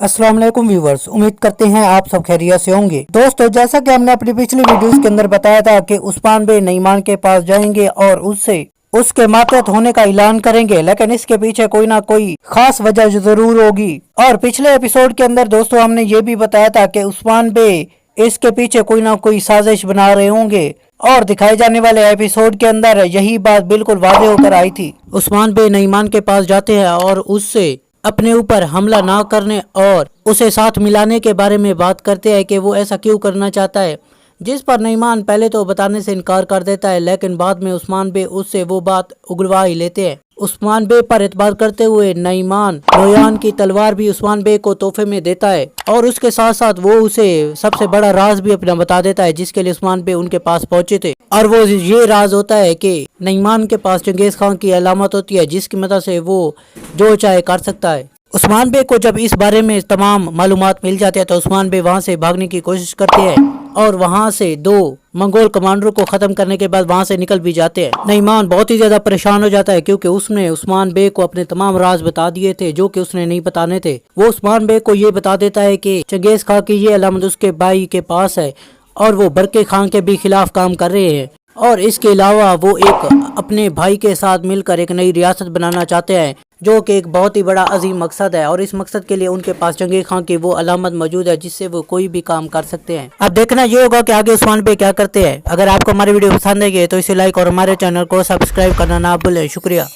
अस्सलाम वालेकुम व्यूवर्स, उम्मीद करते हैं आप सब खैरियत से होंगे। दोस्तों, जैसा कि हमने अपनी पिछली वीडियोस के अंदर बताया था कि उस्मान बे नईमान के पास जाएंगे और उससे उसके मातहत होने का ऐलान करेंगे, लेकिन इसके पीछे कोई ना कोई खास वजह जरूर होगी। और पिछले एपिसोड के अंदर दोस्तों हमने ये भी बताया था कि उस्मान बे इसके पीछे कोई ना कोई साजिश बना रहे होंगे और दिखाए जाने वाले एपिसोड के अंदर यही बात बिल्कुल वाज़ेह होकर आई थी। उस्मान बे नईमान के पास जाते हैं और उससे अपने ऊपर हमला ना करने और उसे साथ मिलाने के बारे में बात करते हैं कि वो ऐसा क्यों करना चाहता है, जिस पर नईमान पहले तो बताने से इनकार कर देता है, लेकिन बाद में उस्मान बे उससे वो बात उगलवा ही लेते हैं। उस्मान बे पर एतबार करते हुए नईमान नोयान की तलवार भी उस्मान बे को तोहफे में देता है और उसके साथ साथ वो उसे सबसे बड़ा राज भी अपना बता देता है जिसके लिए उस्मान बे उनके पास पहुंचे थे। और वो ये राज होता है कि नईमान के पास चंगेज खान की अलामत होती है जिसकी मदद से वो जो चाहे कर सकता है। उस्मान बे को जब इस बारे में तमाम मालूमात मिल जाते हैं तो उस्मान बे वहां से भागने की कोशिश करते हैं और वहां से दो मंगोल कमांडरों को खत्म करने के बाद वहां से निकल भी जाते हैं। नईमान बहुत ही ज्यादा परेशान हो जाता है क्योंकि उसने उस्मान बे को अपने तमाम राज बता दिए थे जो कि उसने नहीं बताने थे। वो उस्मान बे को ये बता देता है कि चंगेज खान की ये अलामत उसके भाई के पास है और वो बरके खान के भी खिलाफ काम कर रहे हैं और इसके अलावा वो एक अपने भाई के साथ मिलकर एक नई रियासत बनाना चाहते हैं जो कि एक बहुत ही बड़ा अजीम मकसद है और इस मकसद के लिए उनके पास चंगेज खान की वो अलामत मौजूद है जिससे वो कोई भी काम कर सकते हैं। अब देखना ये होगा कि आगे उस्मान बे क्या करते हैं। अगर आपको हमारी वीडियो पसंद है तो इसे लाइक और हमारे चैनल को सब्सक्राइब करना ना भूलें। शुक्रिया।